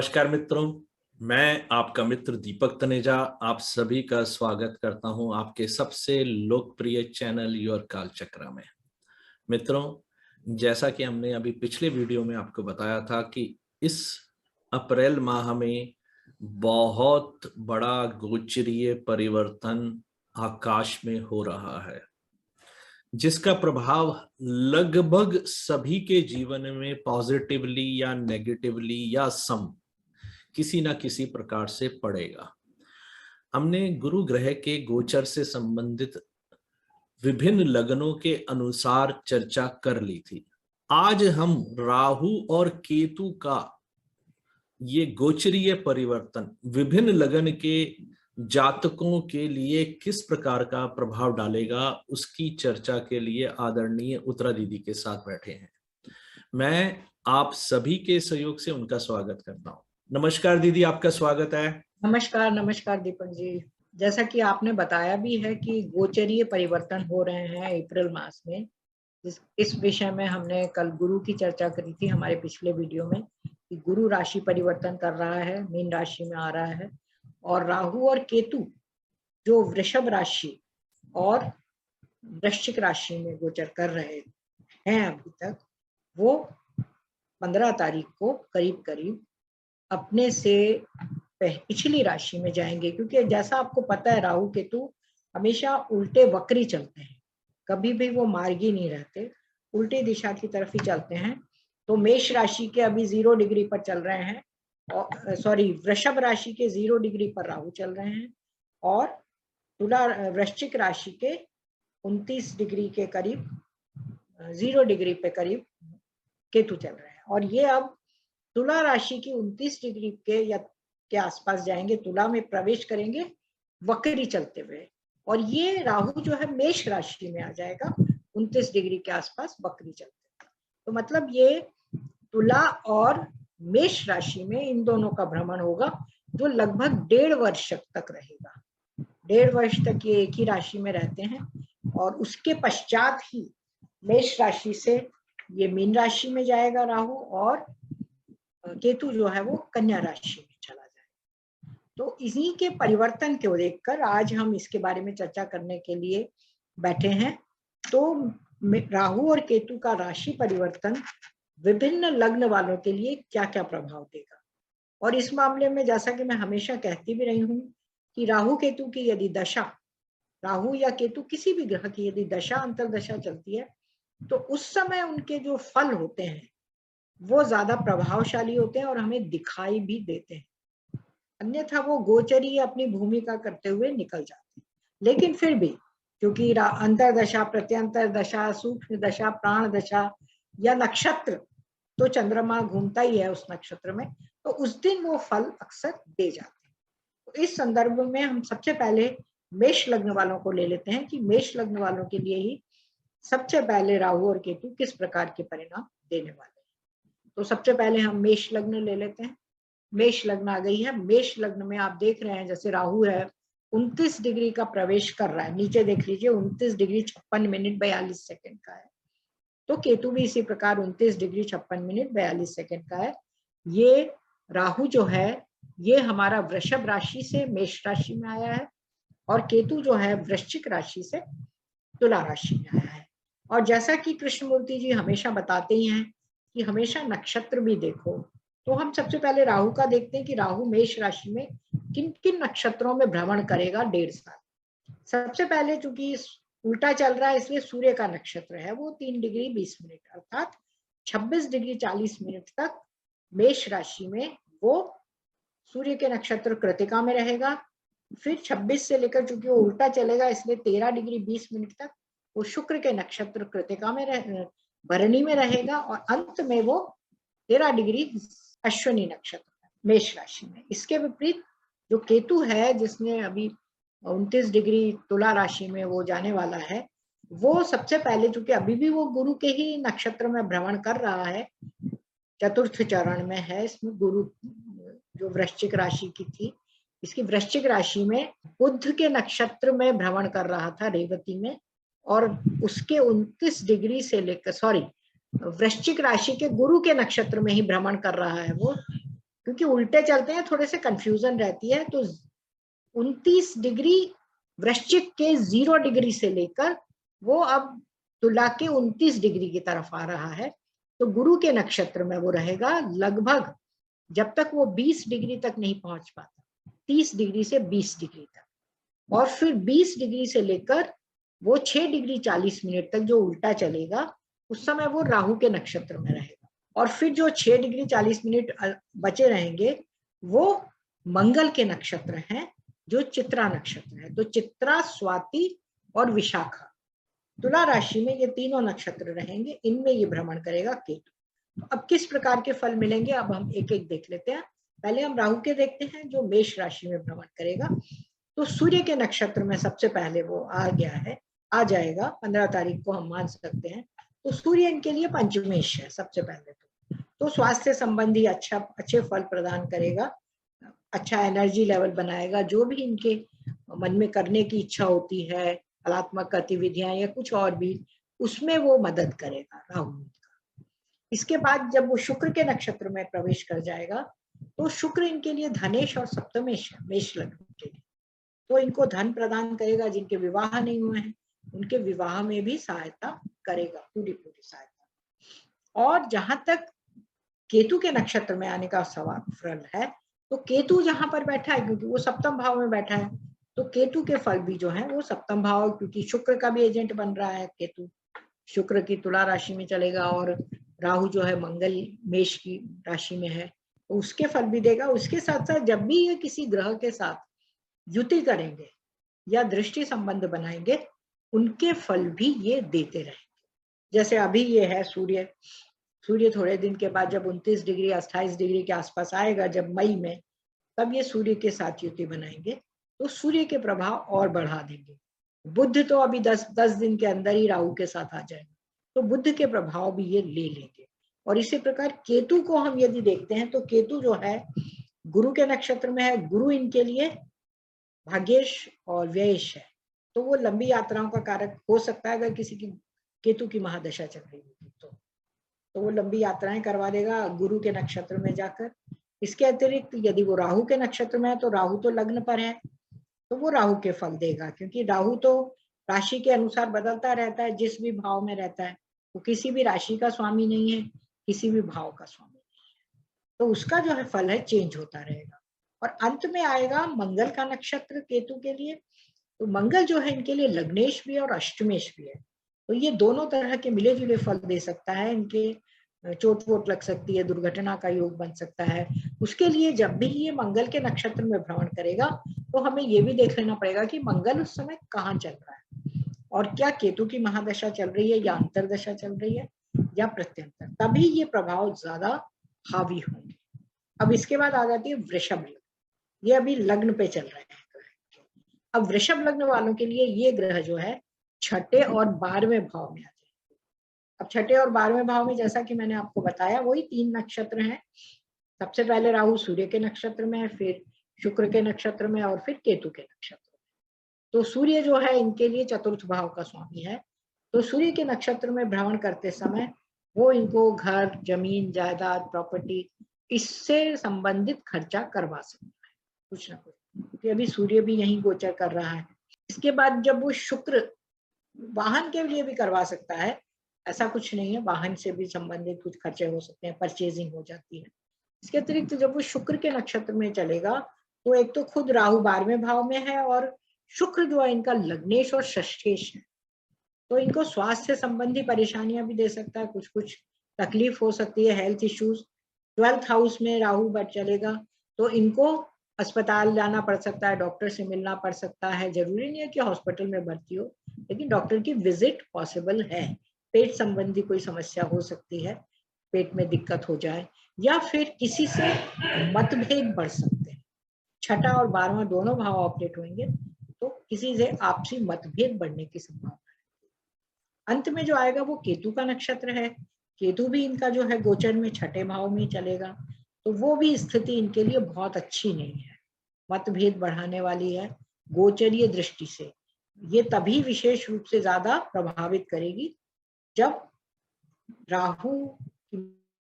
नमस्कार मित्रों, मैं आपका मित्र दीपक तनेजा आप सभी का स्वागत करता हूं आपके सबसे लोकप्रिय चैनल योर कालचक्र में। मित्रों, जैसा कि हमने अभी पिछले वीडियो में आपको बताया था कि इस अप्रैल माह में बहुत बड़ा गोचरीय परिवर्तन आकाश में हो रहा है, जिसका प्रभाव लगभग सभी के जीवन में पॉजिटिवली या नेगेटिवली या सम किसी ना किसी प्रकार से पड़ेगा। हमने गुरु ग्रह के गोचर से संबंधित विभिन्न लग्नों के अनुसार चर्चा कर ली थी। आज हम राहु और केतु का ये गोचरीय परिवर्तन विभिन्न लग्न के जातकों के लिए किस प्रकार का प्रभाव डालेगा, उसकी चर्चा के लिए आदरणीय उत्तरा दीदी के साथ बैठे हैं। मैं आप सभी के सहयोग से उनका स्वागत करता हूं। नमस्कार दीदी, आपका स्वागत है। नमस्कार नमस्कार दीपक जी। जैसा कि आपने बताया भी है कि गोचरीय परिवर्तन हो रहे हैं अप्रैल मास में। इस विषय में हमने कल गुरु की चर्चा करी थी हमारे पिछले वीडियो में कि गुरु राशि परिवर्तन कर रहा है, मीन राशि में आ रहा है, और राहु और केतु जो वृषभ राशि और वृश्चिक राशि में गोचर कर रहे हैं अभी तक, वो 15 तारीख को करीब करीब अपने से पिछली राशि में जाएंगे। क्योंकि जैसा आपको पता है, राहु केतु हमेशा उल्टे वक्री चलते हैं, कभी भी वो मार्गी नहीं रहते, उल्टी दिशा की तरफ ही चलते हैं। तो मेष राशि के अभी 0 डिग्री पर चल रहे हैं, और वृषभ राशि के 0 डिग्री पर राहु चल रहे हैं, और तुला वृश्चिक राशि के 29 डिग्री के करीब 0 डिग्री पे करीब केतु चल रहे हैं। और ये अब तुला राशि की 29 डिग्री के आसपास जाएंगे, तुला में प्रवेश करेंगे वक्री चलते हुए, और ये राहु जो है मेष राशि में आ जाएगा 29 डिग्री के आसपास वक्री चलते हुए। तो मतलब ये तुला और मेष राशि में इन दोनों का भ्रमण होगा, जो लगभग 1.5 वर्ष तक रहेगा। 1.5 वर्ष तक ये एक ही राशि में रहते हैं, और उसके पश्चात ही मेष राशि से ये मीन राशि में जाएगा राहु, और केतु जो है वो कन्या राशि में चला जाएगा। तो इसी के परिवर्तन को देखकर आज हम इसके बारे में चर्चा करने के लिए बैठे हैं। तो राहु और केतु का राशि परिवर्तन विभिन्न लग्न वालों के लिए क्या क्या प्रभाव देगा, और इस मामले में जैसा कि मैं हमेशा कहती भी रही हूँ कि राहु केतु की यदि दशा, राहु या केतु किसी भी ग्रह की यदि दशा अंतर्दशा चलती है, तो उस समय उनके जो फल होते हैं वो ज्यादा प्रभावशाली होते हैं और हमें दिखाई भी देते हैं। अन्यथा वो गोचरी अपनी भूमिका करते हुए निकल जाते हैं। लेकिन फिर भी क्योंकि अंतर्दशा, प्रत्यंतर दशा, सूक्ष्म दशा, प्राण दशा या नक्षत्र, तो चंद्रमा घूमता ही है उस नक्षत्र में, तो उस दिन वो फल अक्सर दे जाते हैं। तो इस संदर्भ में हम सबसे पहले मेष लग्न वालों को ले लेते हैं कि मेष लग्न वालों के लिए ही सबसे पहले राहु और केतु किस प्रकार के परिणाम देने वाले हैं। तो सबसे पहले हम मेष लग्न ले लेते हैं। मेष लग्न आ गई है। मेष लग्न में आप देख रहे हैं जैसे राहु है 29 डिग्री का प्रवेश कर रहा है, नीचे देख लीजिए 29 डिग्री 56 मिनट 42 सेकंड का है। तो केतु भी इसी प्रकार 29 डिग्री 56 मिनट 42 सेकंड का है। ये राहु जो है ये हमारा वृषभ राशि से मेष राशि में आया है, और केतु जो है वृश्चिक राशि से तुला राशि में आया है। और जैसा कि कृष्णमूर्ति जी हमेशा बताते ही हैं कि हमेशा नक्षत्र भी देखो, तो हम सबसे पहले राहु का देखते हैं कि राहु मेष राशि में किन किन नक्षत्रों में भ्रमण करेगा 1.5 साल। सबसे पहले चूंकि उल्टा चल रहा है इसलिए सूर्य का नक्षत्र है वो 3 डिग्री 20 मिनट अर्थात 26 डिग्री 40 मिनट तक मेष राशि में वो सूर्य के नक्षत्र कृतिका में रहेगा। फिर 26 से लेकर चूंकि वो उल्टा चलेगा इसलिए 13 डिग्री 20 मिनट तक वो शुक्र के नक्षत्र कृतिका में भरणी में रहेगा, और अंत में वो 13 डिग्री अश्विनी नक्षत्र मेष राशि में। इसके विपरीत जो केतु है जिसने अभी 29 डिग्री तुला राशि में वो जाने वाला है, वो सबसे पहले चूंकि अभी भी वो गुरु के ही नक्षत्र में भ्रमण कर रहा है, चतुर्थ चरण में है। इसमें गुरु जो वृश्चिक राशि की थी, इसकी वृश्चिक राशि में बुध के नक्षत्र में भ्रमण कर रहा था रेवती में, और उसके 29 डिग्री से लेकर वृश्चिक राशि के गुरु के नक्षत्र में ही भ्रमण कर रहा है वो, क्योंकि उल्टे चलते हैं, थोड़े से कंफ्यूजन रहती है। तो 29 डिग्री वृश्चिक के 0 डिग्री से लेकर वो अब तुला के 29 डिग्री की तरफ आ रहा है। तो गुरु के नक्षत्र में वो रहेगा लगभग जब तक वो 20 डिग्री तक नहीं पहुंच पाता, 30 डिग्री से 20 डिग्री तक, और फिर 20 डिग्री से लेकर वो 6 डिग्री 40 मिनट तक जो उल्टा चलेगा, उस समय वो राहु के नक्षत्र में रहेगा। और फिर जो 6 डिग्री 40 मिनट बचे रहेंगे वो मंगल के नक्षत्र हैं, जो चित्रा नक्षत्र है। तो चित्रा, स्वाति और विशाखा, तुला राशि में ये तीनों नक्षत्र रहेंगे, इनमें ये भ्रमण करेगा केतु। तो अब किस प्रकार के फल मिलेंगे, अब हम एक एक देख लेते हैं। पहले हम राहु के देखते हैं, जो मेष राशि में भ्रमण करेगा। तो सूर्य के नक्षत्र में सबसे पहले वो आ गया है, आ जाएगा 15 तारीख को हम मान सकते हैं। तो सूर्य इनके लिए पंचमेश है सबसे पहले। तो स्वास्थ्य संबंधी अच्छे फल प्रदान करेगा, अच्छा एनर्जी लेवल बनाएगा, जो भी इनके मन में करने की इच्छा होती है, कलात्मक गतिविधियां या कुछ और भी, उसमें वो मदद करेगा राहु। इसके बाद जब वो शुक्र के नक्षत्र में प्रवेश कर जाएगा, तो शुक्र इनके लिए धनेश और सप्तमेश है, मेष लग्न के लिए। तो इनको धन प्रदान करेगा, जिनके विवाह नहीं हुए हैं उनके विवाह में भी सहायता करेगा, पूरी सहायता। और जहां तक केतु के नक्षत्र में आने का सवाल है, तो केतु जहां पर बैठा है, क्योंकि वो सप्तम भाव में बैठा है, तो केतु के फल भी जो है वो सप्तम भाव, क्योंकि शुक्र का भी एजेंट बन रहा है केतु, शुक्र की तुला राशि में चलेगा, और राहु जो है मंगल मेष की राशि में है, तो उसके फल भी देगा। उसके साथ साथ जब भी ये किसी ग्रह के साथ युति करेंगे या दृष्टि संबंध बनाएंगे, उनके फल भी ये देते रहेंगे। जैसे अभी ये है सूर्य थोड़े दिन के बाद जब 29 डिग्री 28 डिग्री के आसपास आएगा, जब मई में, तब ये सूर्य के साथ युति बनाएंगे, तो सूर्य के प्रभाव और बढ़ा देंगे। बुध तो अभी 10 दिन के अंदर ही राहु के साथ आ जाएगा, तो बुध के प्रभाव भी ये ले लेंगे। और इसी प्रकार केतु को हम यदि देखते हैं, तो केतु जो है गुरु के नक्षत्र में है। गुरु इनके लिए भाग्येश और व्ययेश है, तो वो लंबी यात्राओं का कारक हो सकता है अगर किसी की केतु की महादशा चल रही होगी तो वो लंबी यात्राएं करवा देगा गुरु के नक्षत्र में जाकर। इसके अतिरिक्त यदि वो राहु के नक्षत्र में है, तो राहु तो लग्न पर है, तो वो राहु के फल देगा, क्योंकि राहु तो राशि के अनुसार बदलता रहता है, जिस भी भाव में रहता है। वो किसी भी राशि का स्वामी नहीं है, किसी भी भाव का स्वामी नहीं है, तो उसका जो है फल है चेंज होता रहेगा। और अंत में आएगा मंगल का नक्षत्र केतु के लिए। तो मंगल जो है इनके लिए लग्नेश भी है और अष्टमेश भी है, तो ये दोनों तरह के मिले जुले फल दे सकता है। इनके चोट वोट लग सकती है, दुर्घटना का योग बन सकता है। उसके लिए जब भी ये मंगल के नक्षत्र में भ्रमण करेगा, तो हमें ये भी देख लेना पड़ेगा कि मंगल उस समय कहाँ चल रहा है, और क्या केतु की महादशा चल रही है, या अंतरदशा चल रही है, या प्रत्यंतर, तभी ये प्रभाव ज्यादा हावी होंगे। अब इसके बाद आ जाती है वृषभ लग्न। ये अभी लग्न पे चल रहे हैं। अब वृषभ लग्न वालों के लिए ये ग्रह जो है 6ठे और 12वें भाव में आ जाए। अब 6ठे और 12वें भाव में, जैसा कि मैंने आपको बताया, वही 3 नक्षत्र हैं। सबसे पहले राहु सूर्य के नक्षत्र में, फिर शुक्र के नक्षत्र में, और फिर केतु के नक्षत्र में। तो सूर्य जो है इनके लिए चतुर्थ भाव का स्वामी है, तो सूर्य के नक्षत्र में भ्रमण करते समय वो इनको घर, जमीन, जायदाद, प्रॉपर्टी, इससे संबंधित खर्चा करवा सकता है कुछ ना कुछ, क्योंकि अभी सूर्य भी यही गोचर कर रहा है। इसके बाद जब वो शुक्र, वाहन के लिए भी करवा सकता है, ऐसा कुछ नहीं है, वाहन से भी संबंधित कुछ खर्चे हो सकते हैं, परचेजिंग हो जाती है। इसके अतिरिक्त जब वो शुक्र के नक्षत्र में चलेगा, तो एक तो खुद राहु 12वें भाव में है, और शुक्र जो है इनका लग्नेश और षष्ठेश है, तो इनको स्वास्थ्य संबंधी परेशानियां भी दे सकता है, कुछ तकलीफ हो सकती है, हेल्थ इश्यूज। 12th हाउस में राहु बैठ चलेगा, तो इनको अस्पताल जाना पड़ सकता है, डॉक्टर से मिलना पड़ सकता है। जरूरी नहीं है कि हॉस्पिटल में भर्ती हो, लेकिन डॉक्टर की विजिट पॉसिबल है। पेट संबंधी कोई समस्या हो सकती है, पेट में दिक्कत हो जाए, या फिर किसी से मतभेद बढ़ सकते हैं। 6ठा और 12वां दोनों भाव ऑपरेट होंगे, तो किसी से आपसी मतभेद बढ़ने की संभावना है। अंत में जो आएगा वो केतु का नक्षत्र है। केतु भी इनका जो है गोचर में 6ठे भाव में चलेगा, तो वो भी स्थिति इनके लिए बहुत अच्छी नहीं है, मतभेद बढ़ाने वाली है गोचरीय दृष्टि से। ये तभी विशेष रूप से ज्यादा प्रभावित करेगी जब राहु की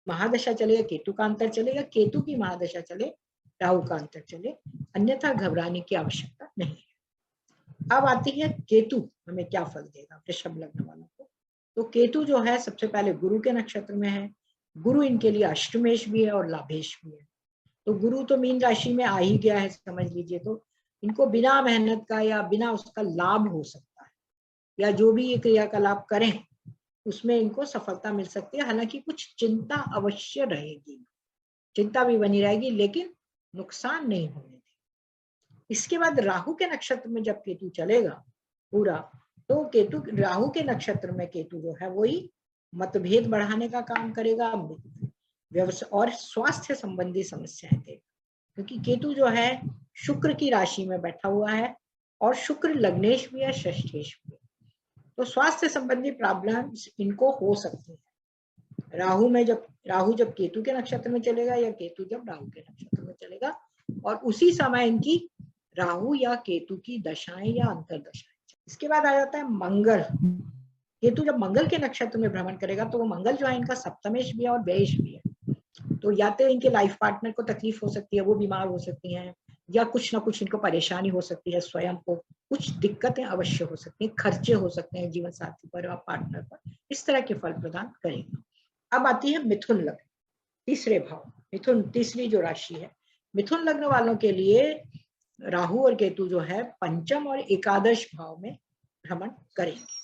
महादशा चले या केतु का अंतर चले या केतु की महादशा चले, राहु का अंतर चले, अन्यथा घबराने की आवश्यकता नहीं है। अब आती है केतु हमें क्या फल देगा वृषभ लग्न वालों को। तो केतु जो है सबसे पहले गुरु के नक्षत्र में है। गुरु इनके लिए अष्टमेश भी है और लाभेश भी है। तो गुरु तो मीन राशि में आ ही गया है समझ लीजिए, तो इनको बिना मेहनत का या बिना उसका लाभ हो सकता है, या जो भी ये क्रियाकलाप करें उसमें इनको सफलता मिल सकती है। हालांकि कुछ चिंता अवश्य रहेगी, चिंता भी बनी रहेगी, लेकिन नुकसान नहीं होने देगी। इसके बाद राहु के नक्षत्र में जब केतु चलेगा पूरा, तो केतु राहु के नक्षत्र में केतु जो है वही मतभेद बढ़ाने का काम करेगा, व्यवसाय और स्वास्थ्य संबंधी समस्याएं देगा, क्योंकि केतु जो है शुक्र की राशि में बैठा हुआ है और शुक्र लग्नेश भी है, षष्ठेश भी है। तो स्वास्थ्य संबंधी प्रॉब्लम्स इनको हो सकती है। राहु जब केतु के नक्षत्र में चलेगा या केतु जब राहु के नक्षत्र में चलेगा, और उसी समय इनकी राहु या केतु की दशाएं या अंतरदशाएं। इसके बाद आ जाता है मंगल। केतु जब मंगल के नक्षत्र में भ्रमण करेगा तो वो मंगल जो है इनका सप्तमेश भी है और व्ययेश भी है। तो या तो इनके लाइफ पार्टनर को तकलीफ हो सकती है, वो बीमार हो सकती हैं, या कुछ ना कुछ इनको परेशानी हो सकती है, स्वयं को कुछ दिक्कतें अवश्य हो सकती हैं, खर्चे हो सकते हैं जीवन साथी पर और पार्टनर पर, इस तरह के फल प्रदान करेगा। अब आती है मिथुन लग्न, तीसरे भाव। मिथुन तीसरी जो राशि है, मिथुन लग्न वालों के लिए राहु और केतु जो है पंचम और एकादश भाव में भ्रमण करेंगे।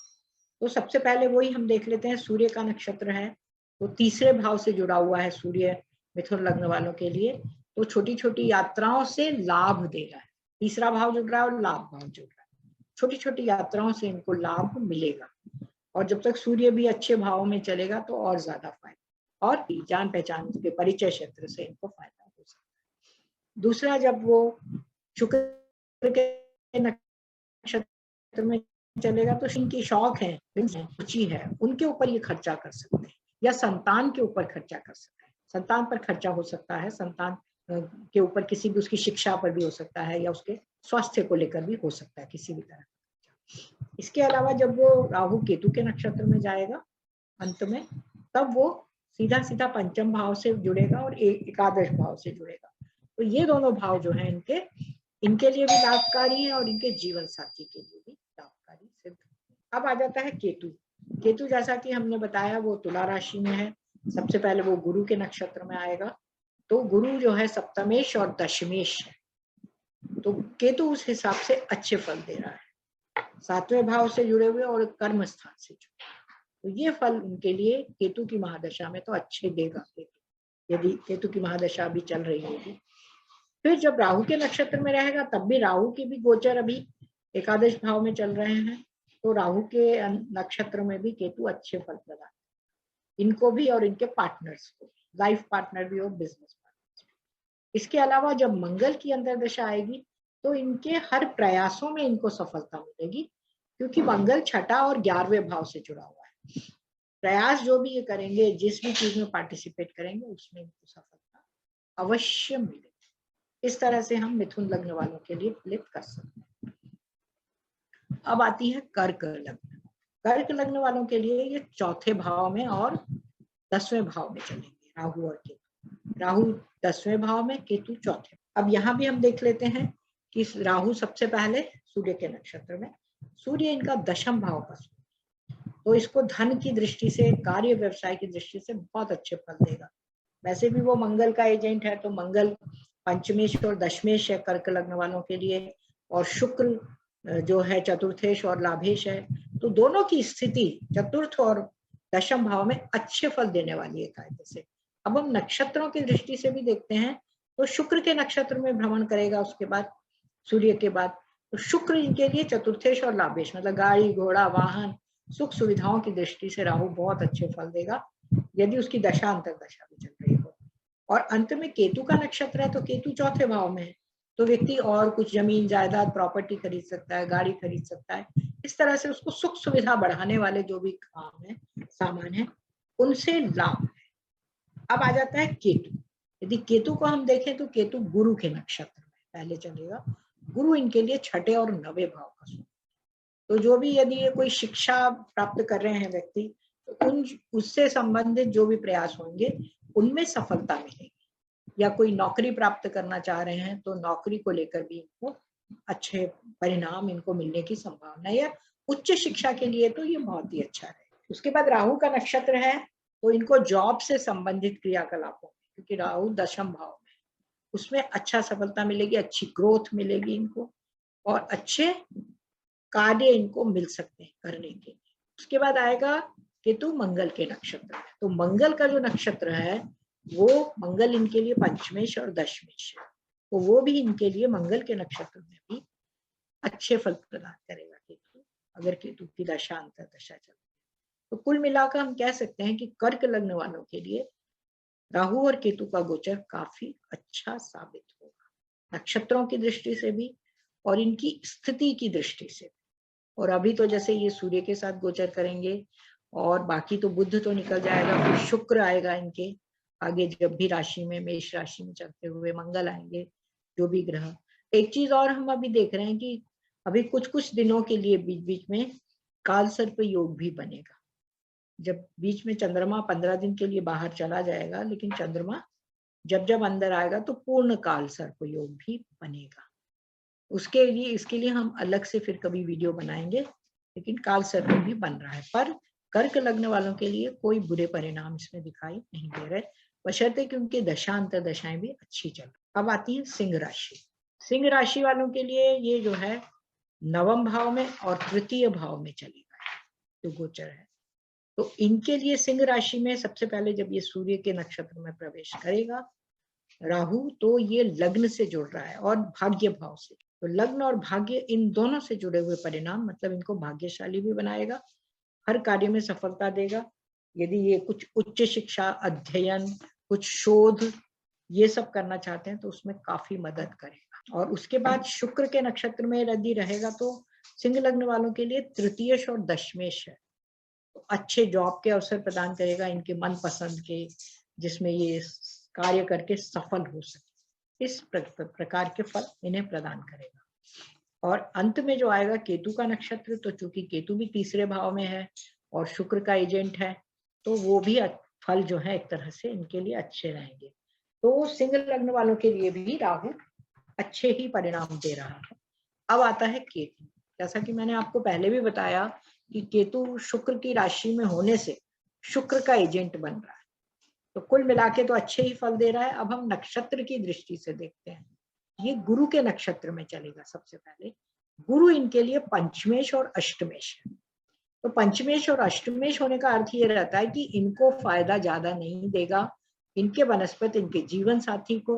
तो सबसे पहले वही हम देख लेते हैं, सूर्य का नक्षत्र है तो तीसरे भाव से जुड़ा हुआ है सूर्य मिथुन लग्न वालों के लिए, तो छोटी छोटी यात्राओं से लाभ दे रहा है। तीसरा भाव जुड़ रहा है और लाभ भाव जुड़ रहा है, छोटी छोटी यात्राओं से इनको लाभ मिलेगा। और जब तक सूर्य भी अच्छे भाव में चलेगा तो और ज्यादा फायदा, और जान पहचान के परिचय क्षेत्र से इनको फायदा हो सकता है। दूसरा, जब वो शुक्र के नक्षत्र में चलेगा तो इनकी शौक है, रुचि है, उनके ऊपर ये खर्चा कर सकते हैं, या संतान के ऊपर खर्चा कर सकते हैं। संतान पर खर्चा हो सकता है, संतान के ऊपर किसी भी उसकी शिक्षा पर भी हो सकता है, या उसके स्वास्थ्य को लेकर भी हो सकता है किसी भी तरह। इसके अलावा जब वो राहु केतु के नक्षत्र में जाएगा अंत में, तब वो सीधा सीधा पंचम भाव से जुड़ेगा और एकादश भाव से जुड़ेगा। तो ये दोनों भाव जो है इनके लिए भी लाभकारी है और इनके जीवन साथी के लिए भी लाभकारी सिद्ध। अब आ जाता है केतु। केतु जैसा कि हमने बताया वो तुला राशि में है। सबसे पहले वो गुरु के नक्षत्र में आएगा, तो गुरु जो है सप्तमेश और दशमेश है, तो केतु उस हिसाब से अच्छे फल दे रहा है, सातवें भाव से जुड़े हुए और कर्म स्थान से जुड़े, तो ये फल उनके लिए केतु की महादशा में तो अच्छे देगा केतु, यदि केतु की महादशा अभी चल रही होगी। फिर जब राहु के नक्षत्र में रहेगा तब भी राहु की भी गोचर अभी एकादश भाव में चल रहे हैं, तो राहु के नक्षत्र में भी केतु अच्छे फल प्रदान, इनको भी और इनके पार्टनर्स को, लाइफ पार्टनर भी और बिजनेस पार्टनर्स भी। इसके अलावा जब मंगल की अंतर्दशा आएगी तो इनके हर प्रयासों में इनको सफलता मिलेगी, क्योंकि मंगल छठा और 11वें भाव से जुड़ा हुआ है। प्रयास जो भी ये करेंगे, जिस भी चीज में पार्टिसिपेट करेंगे, उसमें इनको सफलता अवश्य मिलेगी। इस तरह से हम मिथुन लग्न वालों के लिए फलित कर सकते हैं। अब आती है कर्क लग्न। कर्क लग्न वालों के लिए ये चौथे भाव में और 10वें भाव में चलेंगे, राहु और केतु। राहु 10वें भाव में, केतु चौथे। अब यहाँ भी हम देख लेते हैं कि राहु सबसे पहले सूर्य के नक्षत्र में, सूर्य इनका दशम भाव का, तो इसको धन की दृष्टि से, कार्य व्यवसाय की दृष्टि से बहुत अच्छे फल देगा। वैसे भी वो मंगल का एजेंट है, तो मंगल पंचमेश और दशमेश है कर्क लग्न वालों के लिए, और शुक्र जो है चतुर्थेश और लाभेश है, तो दोनों की स्थिति चतुर्थ और दशम भाव में अच्छे फल देने वाली है कायदे से। अब हम नक्षत्रों की दृष्टि से भी देखते हैं, तो शुक्र के नक्षत्र में भ्रमण करेगा उसके बाद सूर्य के बाद, तो शुक्र इनके लिए चतुर्थेश और लाभेश, मतलब गाड़ी घोड़ा वाहन सुख सुविधाओं की दृष्टि से राहु बहुत अच्छे फल देगा, यदि उसकी दशा अंतर्दशा भी चल रही हो। और अंत में केतु का नक्षत्र है, तो केतु चौथे भाव में है, तो व्यक्ति और कुछ जमीन जायदाद प्रॉपर्टी खरीद सकता है, गाड़ी खरीद सकता है। इस तरह से उसको सुख सुविधा बढ़ाने वाले जो भी काम है, सामान है, उनसे लाभ है। अब आ जाता है केतु। यदि केतु को हम देखें तो केतु गुरु के नक्षत्र में पहले चलेगा। गुरु इनके लिए छठे और 9वें भाव का, तो जो भी यदि ये कोई शिक्षा प्राप्त कर रहे हैं व्यक्ति, तो उससे संबंधित जो भी प्रयास होंगे उनमें सफलता मिलेगी, या कोई नौकरी प्राप्त करना चाह रहे हैं तो नौकरी को लेकर भी इनको अच्छे परिणाम इनको मिलने की संभावना है, या उच्च शिक्षा के लिए तो ये बहुत ही अच्छा है। उसके बाद राहु का नक्षत्र है तो इनको जॉब से संबंधित क्रियाकलापों, क्योंकि राहु दशम भाव में, उसमें अच्छा सफलता मिलेगी, अच्छी ग्रोथ मिलेगी इनको, और अच्छे कार्य इनको मिल सकते हैं करने के लिए। उसके बाद आएगा केतु मंगल के नक्षत्र है, तो मंगल का जो नक्षत्र है वो मंगल इनके लिए पंचमेश और दशमेश है, तो वो भी इनके लिए मंगल के नक्षत्र में भी अच्छे फल प्रदान करेगा केतु, अगर केतु की दशा अंतर दशा चल। तो कुल मिलाकर हम कह सकते हैं कि कर्क लग्न वालों के लिए राहु और केतु का गोचर काफी अच्छा साबित होगा, नक्षत्रों की दृष्टि से भी और इनकी स्थिति की दृष्टि से। और अभी तो जैसे ये सूर्य के साथ गोचर करेंगे, और बाकी तो बुध तो निकल जाएगा, फिर शुक्र आएगा इनके आगे, जब भी राशि में, मेष राशि में चलते हुए मंगल आएंगे, जो भी ग्रह। एक चीज और हम अभी देख रहे हैं कि अभी कुछ कुछ दिनों के लिए बीच बीच में काल सर्प योग भी बनेगा, जब बीच में चंद्रमा 15 दिन के लिए बाहर चला जाएगा, लेकिन चंद्रमा जब जब अंदर आएगा तो पूर्ण काल सर्प योग भी बनेगा। उसके लिए, इसके लिए हम अलग से फिर कभी वीडियो बनाएंगे, लेकिन काल सर्प भी बन रहा है। पर कर्क लग्न वालों के लिए कोई बुरे परिणाम इसमें दिखाई नहीं दे रहे, बशर्ते कि उनके दशांतर दशाएं भी अच्छी चल। अब आती है सिंह राशि। सिंह राशि वालों के लिए ये जो है नवम भाव में और तृतीय भाव में चलेगा जो गोचर है, तो इनके लिए सिंह राशि में सबसे पहले जब ये सूर्य के नक्षत्र में प्रवेश करेगा राहु, तो ये लग्न से जुड़ रहा है और भाग्य भाव से, तो लग्न और भाग्य इन दोनों से जुड़े हुए परिणाम, मतलब इनको भाग्यशाली भी बनाएगा, हर कार्य में सफलता देगा। यदि ये कुछ उच्च शिक्षा, अध्ययन, कुछ शोध ये सब करना चाहते हैं तो उसमें काफी मदद करेगा। और उसके बाद शुक्र के नक्षत्र में यदि रहेगा तो सिंह लग्न वालों के लिए तृतीयश और दशमेश है, तो अच्छे जॉब के अवसर प्रदान करेगा, इनके मनपसंद के, जिसमें ये कार्य करके सफल हो सके, इस प्रकार के फल इन्हें प्रदान करेगा। और अंत में जो आएगा केतु का नक्षत्र, तो चूंकि केतु भी तीसरे भाव में है और शुक्र का एजेंट है, तो वो भी फल जो है एक तरह से इनके लिए अच्छे रहेंगे। तो सिंह लग्न वालों के लिए भी राहु अच्छे ही परिणाम दे रहा है। अब आता है केतु। जैसा कि मैंने आपको पहले भी बताया कि केतु शुक्र की राशि में होने से शुक्र का एजेंट बन रहा है, तो कुल मिला के तो अच्छे ही फल दे रहा है। अब हम नक्षत्र की दृष्टि से देखते हैं, ये गुरु के नक्षत्र में चलेगा। सबसे पहले गुरु इनके लिए पंचमेश और अष्टमेश है, तो पंचमेश और अष्टमेश होने का अर्थ ये रहता है कि इनको फायदा ज्यादा नहीं देगा, इनके बनस्पत इनके जीवन साथी को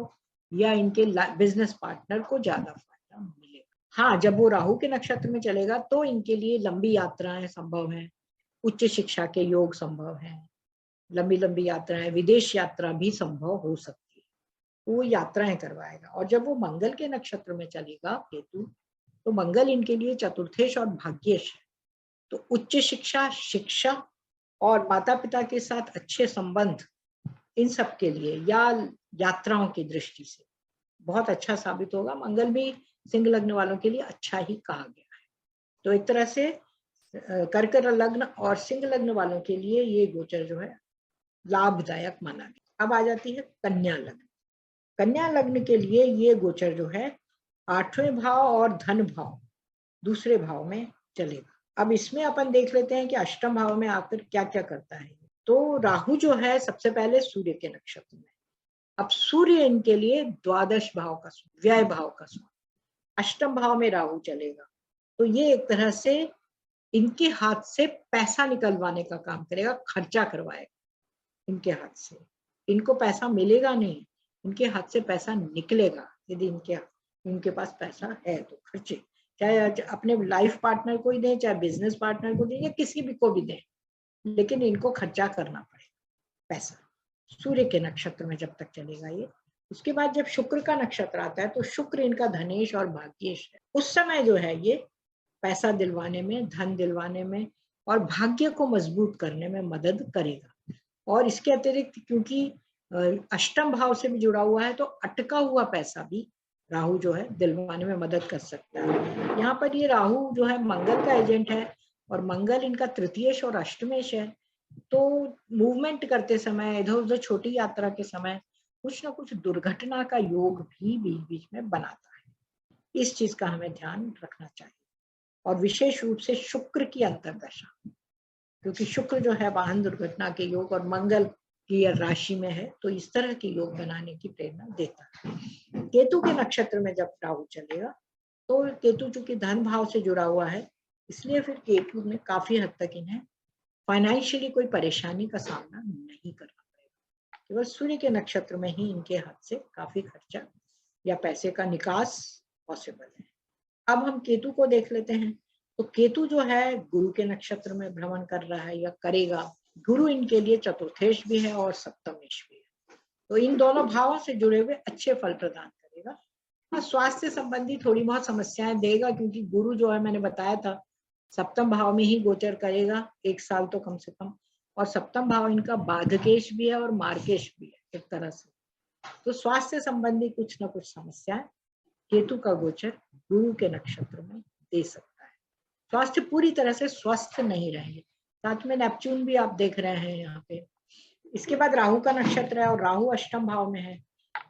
या इनके बिजनेस पार्टनर को ज्यादा फायदा मिलेगा। हाँ, जब वो राहु के नक्षत्र में चलेगा तो इनके लिए लंबी यात्राएं संभव है, उच्च शिक्षा के योग संभव है, लंबी लंबी यात्राएं, विदेश यात्रा भी संभव हो सकती है, तो वो यात्राएं करवाएगा। और जब वो मंगल के नक्षत्र में चलेगा केतु, तो मंगल इनके लिए चतुर्थेश और भाग्येश है, तो उच्च शिक्षा, शिक्षा और माता पिता के साथ अच्छे संबंध, इन सब के लिए या यात्राओं की दृष्टि से बहुत अच्छा साबित होगा। मंगल भी सिंह लग्न वालों के लिए अच्छा ही कहा गया है। तो एक तरह से कर्क लग्न और सिंह लग्न वालों के लिए ये गोचर जो है लाभदायक माना गया। अब आ जाती है कन्या लग्न। कन्या लग्न के लिए ये गोचर जो है 8वें भाव और धन भाव दूसरे भाव में चलेगा। अब इसमें अपन देख लेते हैं कि अष्टम भाव में आकर क्या क्या करता है। तो राहु जो है सबसे पहले सूर्य के नक्षत्र में, अब सूर्य इनके लिए द्वादश भाव का, व्यय भाव का, अष्टम भाव में राहु चलेगा, तो ये एक तरह से इनके हाथ से पैसा निकलवाने का काम करेगा, खर्चा करवाएगा इनके हाथ से। इनको पैसा मिलेगा नहीं, इनके हाथ से पैसा निकलेगा। यदि इनके पास पैसा है तो खर्चे, चाहे अपने लाइफ पार्टनर को ही दें, चाहे बिजनेस पार्टनर को दें, या किसी भी को भी दें, लेकिन इनको खर्चा करना पड़ेगा पैसा, सूर्य के नक्षत्र में जब तक चलेगा ये। उसके बाद जब शुक्र का नक्षत्र आता है तो शुक्र इनका धनेश और भाग्येश है, उस समय जो है ये पैसा दिलवाने में, धन दिलवाने में और भाग्य को मजबूत करने में मदद करेगा। और इसके अतिरिक्त क्योंकि अष्टम भाव से भी जुड़ा हुआ है, तो अटका हुआ पैसा भी राहु जो है दिलवाने में मदद कर सकता है। यहाँ पर ये राहु जो है मंगल का एजेंट है, और मंगल इनका तृतीयेश और अष्टमेश है, तो मूवमेंट करते समय, इधर उधर छोटी यात्रा के समय कुछ ना कुछ दुर्घटना का योग भी बीच बीच में बनाता है। इस चीज का हमें ध्यान रखना चाहिए। और विशेष रूप से शुक्र की अंतर्दशा, क्योंकि शुक्र जो है वाहन दुर्घटना के योग और मंगल की राशि में है, तो इस तरह के योग बनाने की प्रेरणा देता है। केतु के नक्षत्र में जब राहु चलेगा, तो केतु चूंकि धन भाव से जुड़ा हुआ है, इसलिए फिर केतु में काफी हद तक इन्हें फाइनेंशियली कोई परेशानी का सामना नहीं करना पड़ेगा। केवल सूर्य के नक्षत्र में ही इनके हाथ से काफी खर्चा या पैसे का निकास पॉसिबल है। अब हम केतु को देख लेते हैं। तो केतु जो है गुरु के नक्षत्र में भ्रमण कर रहा है या करेगा। गुरु इनके लिए चतुर्थेश भी है और सप्तमेश भी है, तो इन दोनों भावों से जुड़े हुए अच्छे फल प्रदान करेगा। हाँ, स्वास्थ्य संबंधी थोड़ी बहुत समस्याएं देगा, क्योंकि गुरु जो है मैंने बताया था सप्तम भाव में ही गोचर करेगा 1 साल तो कम से कम, और सप्तम भाव इनका बाधकेश भी है और मार्गेश भी है एक तरह से। तो स्वास्थ्य संबंधी कुछ ना कुछ समस्याएं केतु का गोचर गुरु के नक्षत्र में दे सकता है। स्वास्थ्य पूरी तरह से स्वस्थ नहीं रहेंगे। साथ में नेपच्यून भी आप देख रहे हैं यहाँ पे। इसके बाद राहु का नक्षत्र है और राहु अष्टम भाव में है।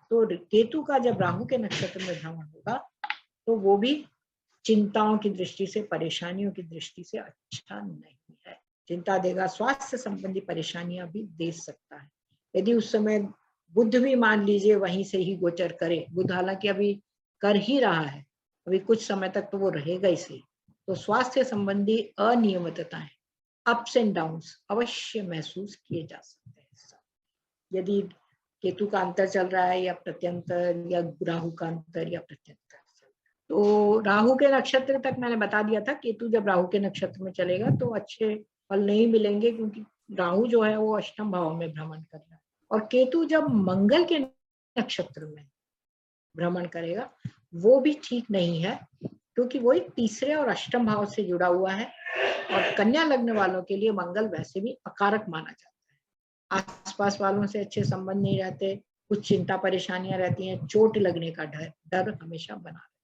तो केतु का जब राहु के नक्षत्र में भ्रमण होगा, तो वो भी चिंताओं की दृष्टि से, परेशानियों की दृष्टि से अच्छा नहीं है। चिंता देगा, स्वास्थ्य संबंधी परेशानियां भी दे सकता है। यदि उस समय बुध भी मान लीजिए वहीं से ही गोचर करे, बुध हालांकि अभी कर ही रहा है, अभी कुछ समय तक तो वो रहेगा ही सही, तो स्वास्थ्य संबंधी अनियमितताएं, अप्स एंड डाउन्स अवश्य महसूस किए जा सकते हैं। यदि केतु का अंतर चल रहा है या प्रत्यंतर, या राहु का अंतर या प्रत्यंतर। तो राहु के नक्षत्र तक मैंने बता दिया था। केतु जब राहु के नक्षत्र में चलेगा तो अच्छे फल नहीं मिलेंगे, क्योंकि राहु जो है वो अष्टम भाव में भ्रमण कर रहा है। और केतु जब मंगल के नक्षत्र में भ्रमण करेगा, वो भी ठीक नहीं है, क्योंकि वो एक तीसरे और अष्टम भाव से जुड़ा हुआ है, और कन्या लग्न वालों के लिए मंगल वैसे भी अकारक माना जाता है। आसपास वालों से अच्छे संबंध नहीं रहते, कुछ चिंता परेशानियां रहती हैं, चोट लगने का डर हमेशा बना रहता है।